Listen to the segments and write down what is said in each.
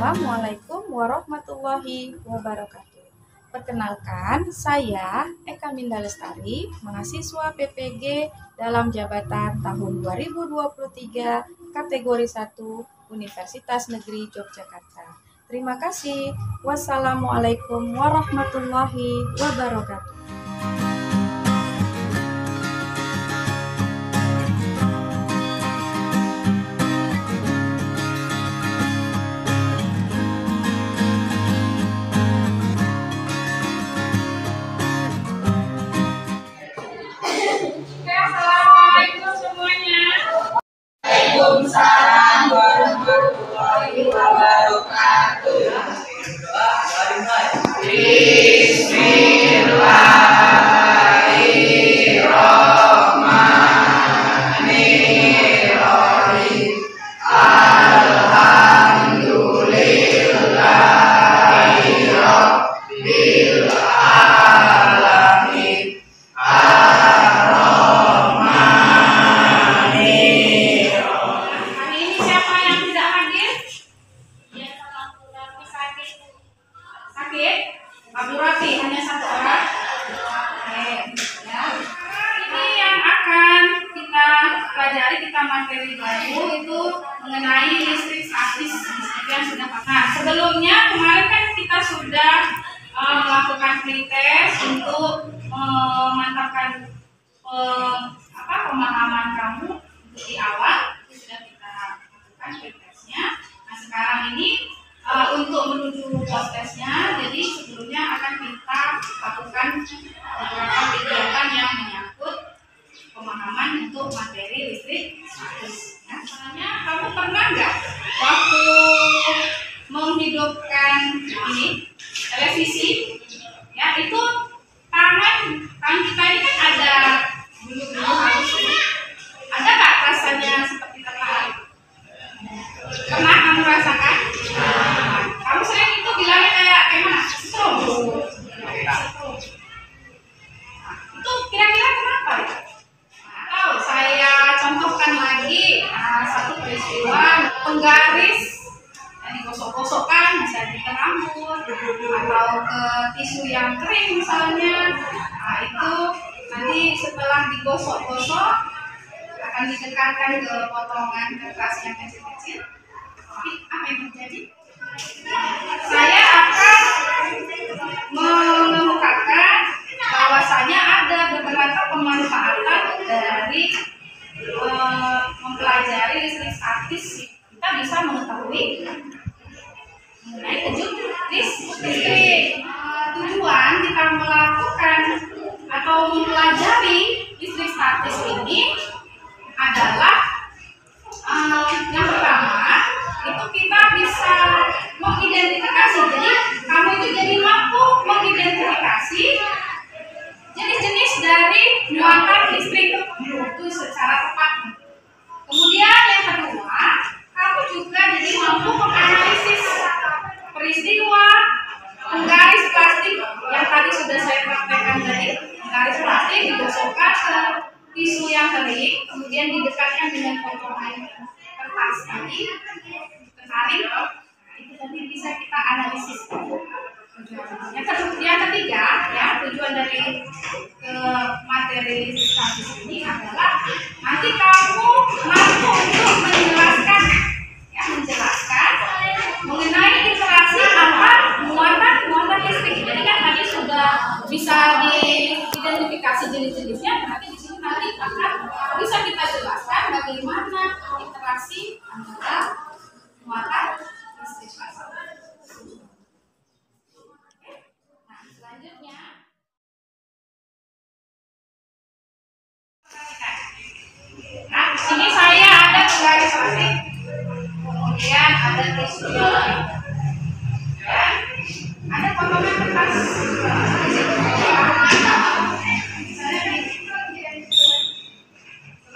Assalamualaikum warahmatullahi wabarakatuh. Perkenalkan, saya Eka Minda Lestari, mahasiswa PPG dalam jabatan tahun 2023, kategori 1, Universitas Negeri Yogyakarta. Terima kasih. Wassalamualaikum warahmatullahi wabarakatuh. Assalamualaikum semuanya. Waalaikumsalam warahmatullahi wabarakatuh. Bismillahirrahmanirrahim. Alhamdulillahirabbil alamin. Hari ini siapa yang tidak hadir? Ya, sakit? Abdul Rafi hanya satu orang. Oke, ya. Ini yang akan kita pelajari, kita materi baru itu mengenai listrik statis yang sudah pakai. Nah, sebelumnya kemarin kan kita sudah melakukan pretest untuk memantapkan pemahaman kamu untuk di awal. Itu sudah kita lakukan pretestnya. Nah, sekarang ini untuk menuju postesnya, jadi sebelumnya akan kita lakukan beberapa kegiatan yang menyangkut pemahaman untuk materi listrik statis. Nah, misalnya kamu pernah nggak waktu menghidupkan ini televisi, ya itu tangan kita ini kan ada bulu-bulu halus, ada nggak rasanya seperti tertarik? Pernah kamu rasakan? Kamu sering itu bilangnya kayak mana? Strom. Itu kira-kira kenapa ya? Atau saya contohkan lagi satu peristiwa penggaris yang digosok-gosokkan bisa di rambut atau ke tisu yang kering misalnya. Nah, itu nanti setelah digosok-gosok akan didekatkan ke potongan kertas yang kecil-kecil. Tapi apa yang terjadi? Saya akan mengemukakan bahwasanya ada beberapa pemanfaatan dari mempelajari listrik statis. Kita bisa mengetahui mengenai listrik. Tujuan kita melakukan atau mempelajari listrik statis ini adalah yang pertama itu kita bisa mengidentifikasi. Jadi kamu itu jadi mampu mengidentifikasi jenis-jenis dari muatan listrik itu secara tepat. Kemudian yang kedua, kamu juga jadi mampu menganalisis peristiwa penggaris plastik yang tadi sudah saya praktekkan tadi. Penggaris plastik digosokkan ke tisu yang kering, kemudian didekatkan dengan potongan kertas tadi, ditarik, itu nanti bisa kita analisis. Yang ketiga, ya tujuan dari materi statis ini adalah nanti kamu mampu untuk menjelaskan mengenai interaksi antar muatan listrik. Jadi kan tadi sudah bisa diidentifikasi jenis-jenisnya, nanti di sini nanti akan bisa kita jelaskan bagaimana interaksi antara muatan listrik. Nah, selanjutnya nah, di sini saya ada penggaris plastik, kemudian ada tisu, ya, ada potongan kertas.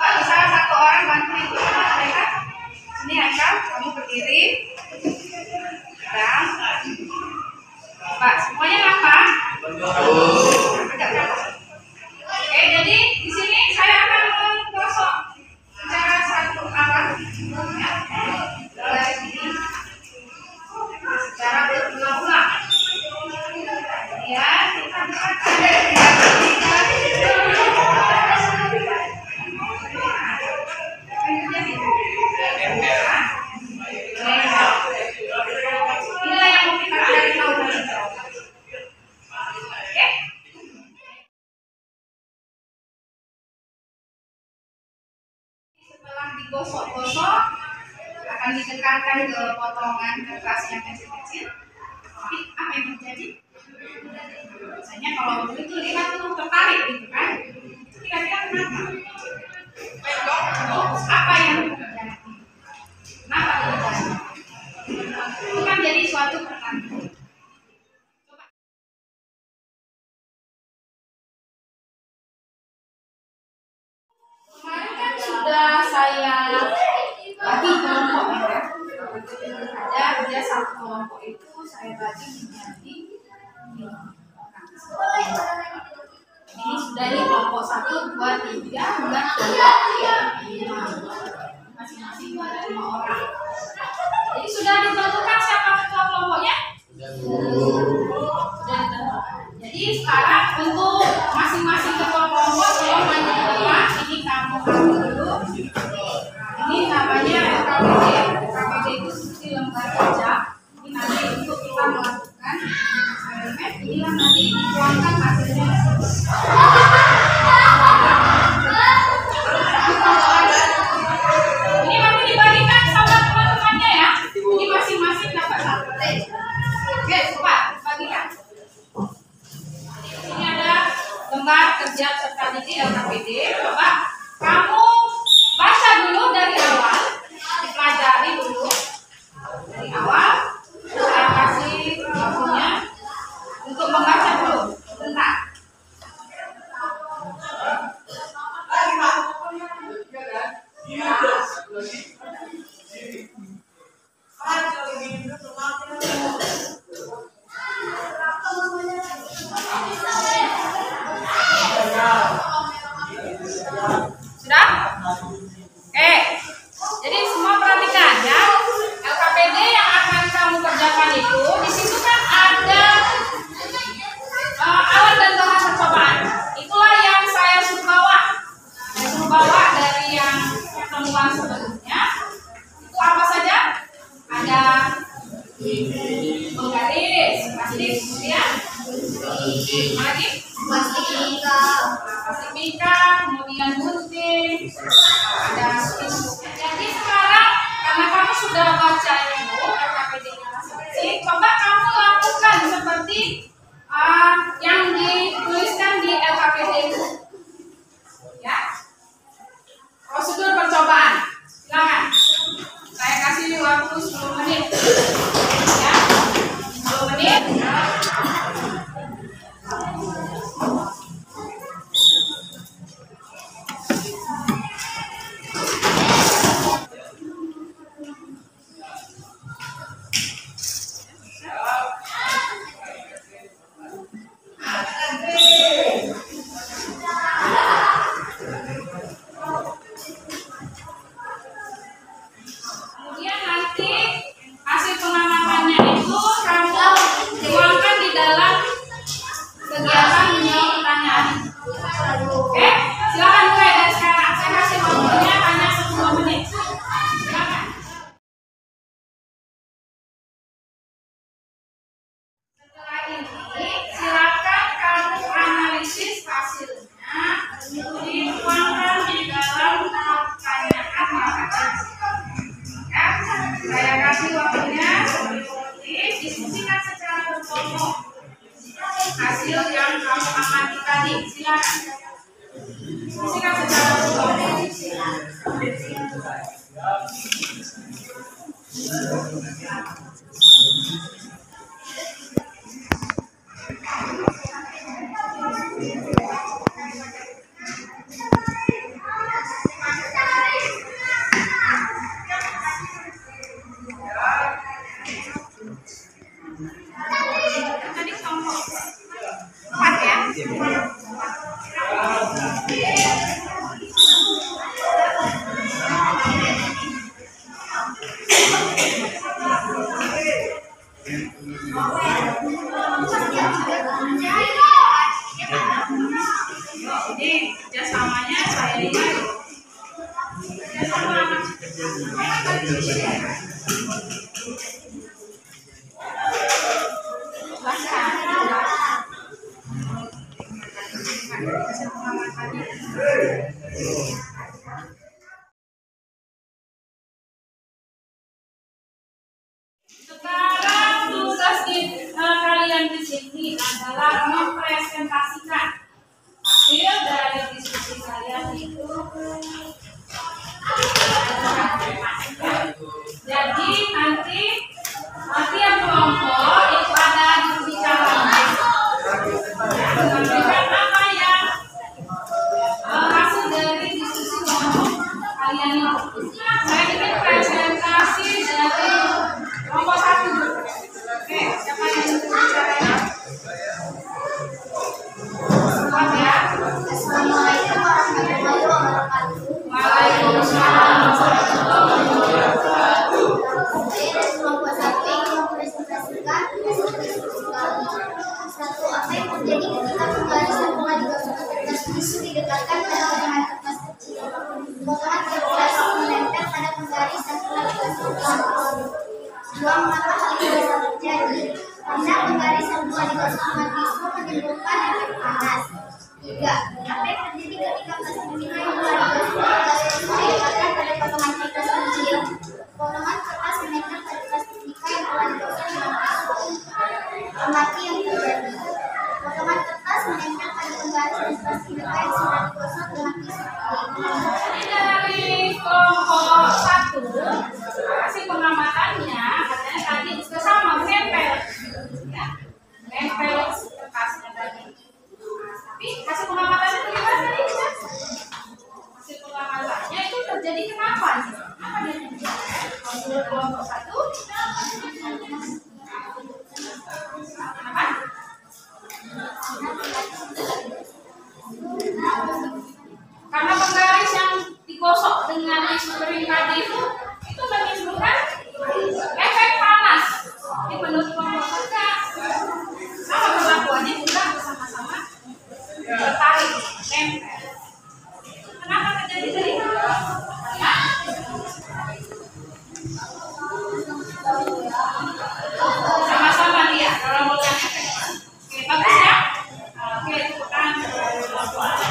Coba misalnya satu orang bantuin mereka. Sini Haikal, kamu berdiri. Dan Pak, semuanya nampak? Oke, jadi di sini saya akan menggosok secara satu arah, ya, dari sini. akan didekatkan ke potongan kertas yang kecil-kecil. Tapi apa yang terjadi? Misalnya kalau begitu lihat tuh tertarik gitu kan? Kira-kira kenapa? Apa yang terjadi? Kenapa terjadi? Itu kan jadi suatu pertanyaan. Kemarin kan sudah saya bagi kelompok ya. Ada satu kelompok itu saya bagi menjadi 5 orang. Ini sudah di kelompok 1, 2, 3, 4, 5. Masing-masing ada 5 orang. Jadi sudah ditentukan siapa ketua kelompoknya? Sudah ditentukan. Jadi sekarang untuk masing-masing ketua kelompok tolong maju ke depan. Ini kamu dulu. Ini namanya KPD. KPD itu seperti lembar kerja. Ini nanti untuk kita melakukan eksperimen. Inilah nanti dituangkan hasilnya. Ini nanti dibagikan sama teman-temannya ya. Ini masing-masing dapat 1. Oke, coba bagikan. Ini ada lembar kerja serta didik LKPD. Coba kamu baca dulu dari awal, dipelajari dulu dari awal. Saya kasih waktunya untuk membaca dulu. Bentar. Sudah? Oke. Jadi semua perhatikan ya. LKPD yang akan kamu kerjakan itu di situ kan ada alat dan bahan percobaan. Itulah yang saya suruh bawa. Saya suruh bawa dari yang pertemuan sebelumnya. Itu apa saja? Ada penggaris, plastik, kemudian apa lagi? Plastik mika, kemudian gunting, ada tisu. Jadi sekarang karena kamu sudah baca itu LKPD-nya masing-masing, coba kamu lakukan seperti yang dituliskan di LKPD itu. Ya. Prosedur percobaan. Silakan. Saya kasih waktu 10 menit. Ya. 10 menit. Kemudian nanti hasil pengamatannya itu kamu tuangkan di dalam kegiatan menjawab pertanyaan. Oke, silakan mulai dari sekarang. Saya kasih waktunya hanya 10 menit. Silakan. Setelah ini, silakan kamu analisis hasilnya, dituangkan di dalam pertanyaan. Ya, saya kasih waktunya 10 menit, diskusikan secara berkelompok hasil yang kamu amati tadi. Silakan diskusikan secara berkelompok. Tadi kelompok 4 ya. Jadi kerjasamanya saya lihat adalah mempresentasikan hasil dari diskusi kalian itu. Jadi nanti tiap kelompok itu ada berbicara menyampaikan apa yang hasil dari diskusi kelompok kalian itu. Saya ingin presentasi dari kelompok 1. Oke, siapa yang berbicara? Ya. Assalamualaikum warahmatullahi wabarakatuh. Waalaikumsalam warahmatullahi wabarakatuh. Saya dari kelompok 1 ingin mempresentasikan hasil diskusi kami. 1. Apa yang terjadi ketika pembarisan bunga digosok ke kertas tisu didekatkan pada potongan kertas kecil. Potongan kertas menempel pada pembaris dan bunga digosok ke kertas. 2. Mengapa hal ini bisa terjadi? Karena pembarisan bunga digosok dengan tisu menimbulkan efek panas. 3. Apa yang terjadi ketika plastik minyak yang telah digosok didekatkan pada potongan kertas kecil? Potongan kertas menempel pada plastik mica yang telah digosok dengan tisu. Amati yang terjadi. Potongan kertas menempel pada pembaris dan plastik mica yang sudah digosok dengan tisu. Dari kelompok 1 hasil pengamatannya katanya tadi sama menempel, ya, menempel kertasnya tadi. Tapi hasil pengamatannya itu gimana tadi? Hasil pengamatannya itu terjadi kenapa? Kenapa dia terjadi? Menurut kelompok 1, kenapa? Karena penggaris yang digosok dengan tisu kering tadi itu menimbulkan efek panas. Ini menurut kelompok 1 sama perlakuannya juga bersama-sama tertarik, nempel. Kenapa terjadi tadi? Karena sama-sama dia kalau mau yang efek. Oke, bagus ya. Oke, tepuk tangan dari kelompok 1.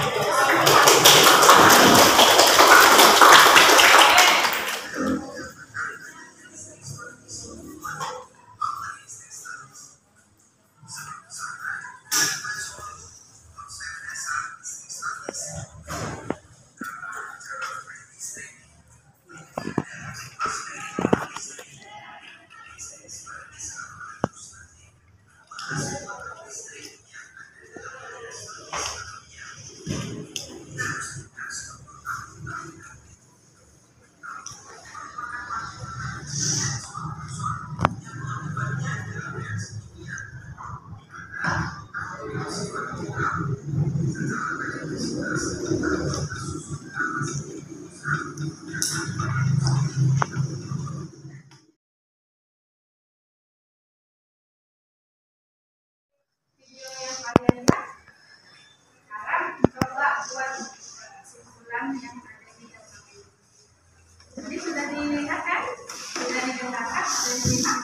Video yang kalian lihat sekarang coba buat kesimpulan yang ada di dalam ini. Jadi sudah dilihat kan? Sudah didengarkan? Sudah dilihat?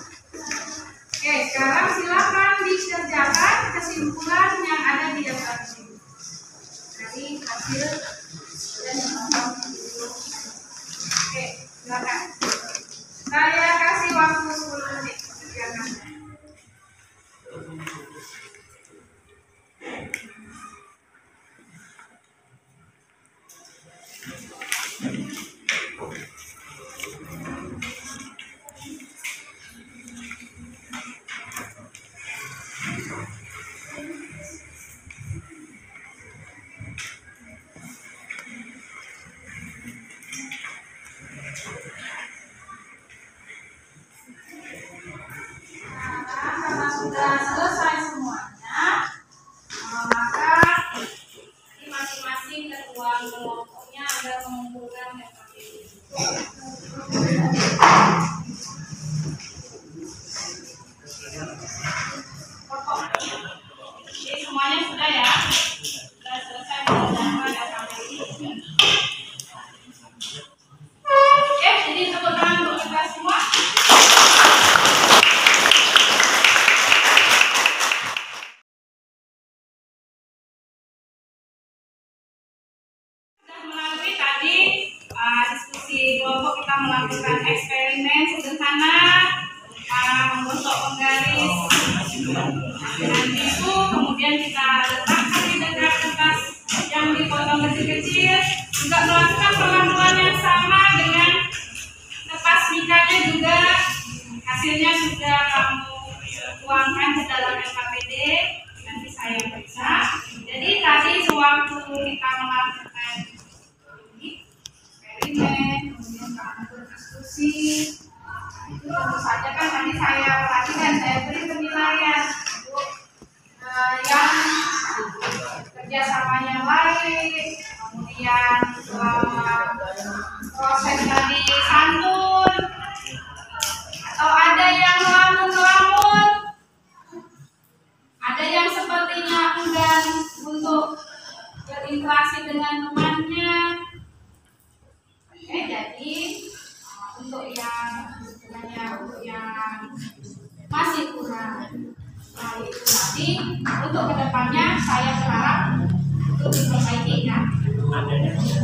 Oke, sekarang silakan dikerjakan kesimpulan yang ada di dalam ini dari hasil dan oke, silakan. Saya kasih waktu 10 menit kerjakan. Karena sudah selesai semuanya, maka di masing-masing ketua kelompoknya ada mengumpulkan metode ini. Jadi semuanya sudah ya, sudah selesai mengerjakan dan sampai ini. Oke, jadi tepuk tangan untuk kita semua. Melalui tadi diskusi kelompok kita melakukan eksperimen sederhana menggosok penggaris dengan tisu tuangkan ke dalam LKPD, nanti saya periksa. Jadi tadi sewaktu kita melakukan ini, eksperimen, kemudian kamu diskusi, itu tentu saja kan tadi saya perhatikan, saya beri penilaian untuk yang kerjasamanya baik, kemudian selama proses tadi santun, atau ada yang ngelamun-ngelamun, ada yang sepertinya enggan untuk berinteraksi dengan temannya. Oke, jadi untuk yang masih kurang, nah itu tadi untuk kedepannya saya berharap untuk diperbaiki ya.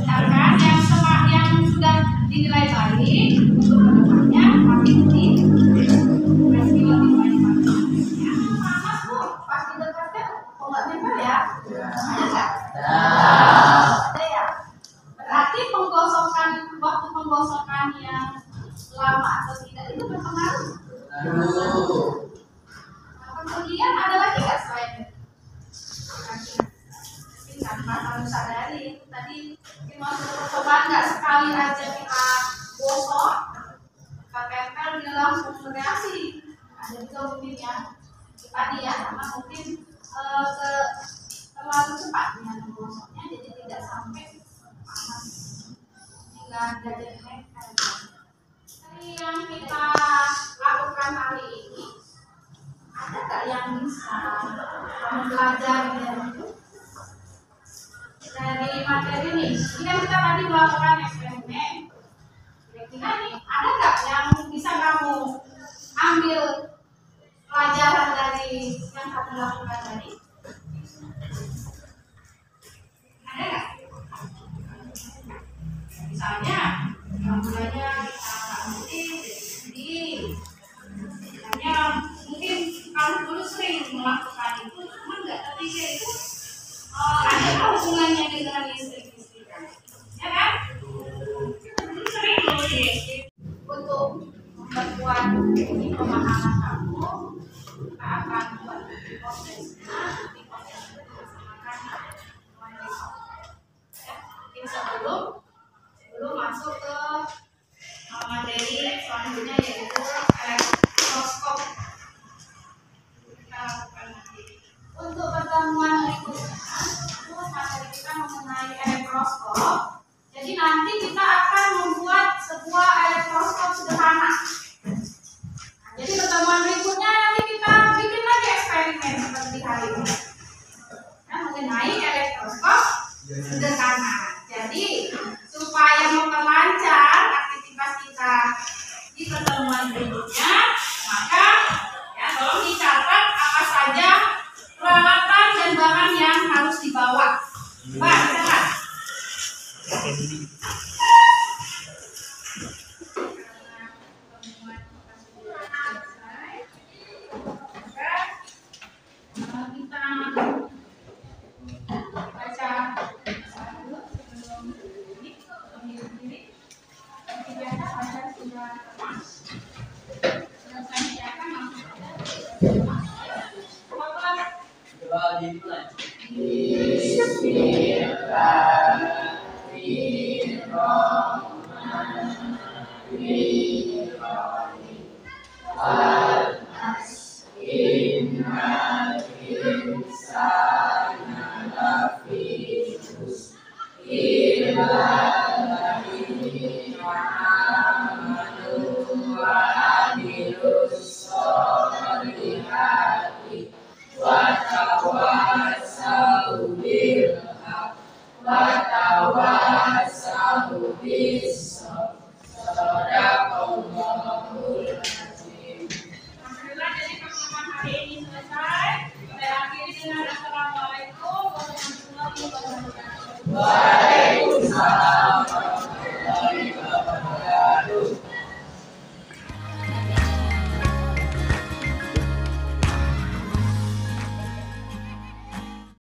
Sedangkan yang sudah dinilai baik untuk kedepannya kami nanti kasih lebih banyak ya. Mas Bu, pas didekatkan kok nggak nempel ya? Ada nggak? Ada ya. Berarti waktu penggosokan yang lama atau tidak itu berpengaruh. Kemudian ada lagi nggak selain itu? Tanpa harus sadari tadi mungkin waktu percobaan nggak sekali aja kita gosok, kita tempel dia langsung bereaksi. Ada juga mungkin ya tadi ya, karena mungkin terlalu cepat dengan menggosoknya, jadi tidak sampai panas hingga jadi lengket. Dari yang kita lakukan hari ini, ada nggak yang bisa mempelajari dari materi ini? Ini kan kita tadi melakukan eksperimen. Kira-kira nih, ada nggak yang bisa kamu ambil pelajaran dari yang kamu lakukan tadi? Ada nggak? Misalnya, mulanya kita ngerti jadi misalnya mungkin kamu dulu sering melakukan itu, cuma nggak ketiga itu ada hubungannya dengan istri-istri kan? Ya kan? Itu sering loh untuk memperkuat pemahaman kamu, kita akan buat prosesnya, di proses itu dilaksanakan mulai besok. Ya, mungkin sebelum masuk ke materi selanjutnya yaitu elektroskop. Kita lakukan nanti. Untuk pertemuan berikutnya, materi kita mengenai elektroskop. Jadi nanti kita akan membuat sebuah elektroskop sederhana. Nah, jadi pertemuan berikutnya nanti kita bikin lagi eksperimen seperti hari ini. Nah, mengenai elektroskop sederhana. Jadi supaya memperlancar aktivitas kita di pertemuan berikutnya, maka ya tolong dicatat apa saja peralatan dan bahan yang harus dibawa. Pak, catat. Bismillah.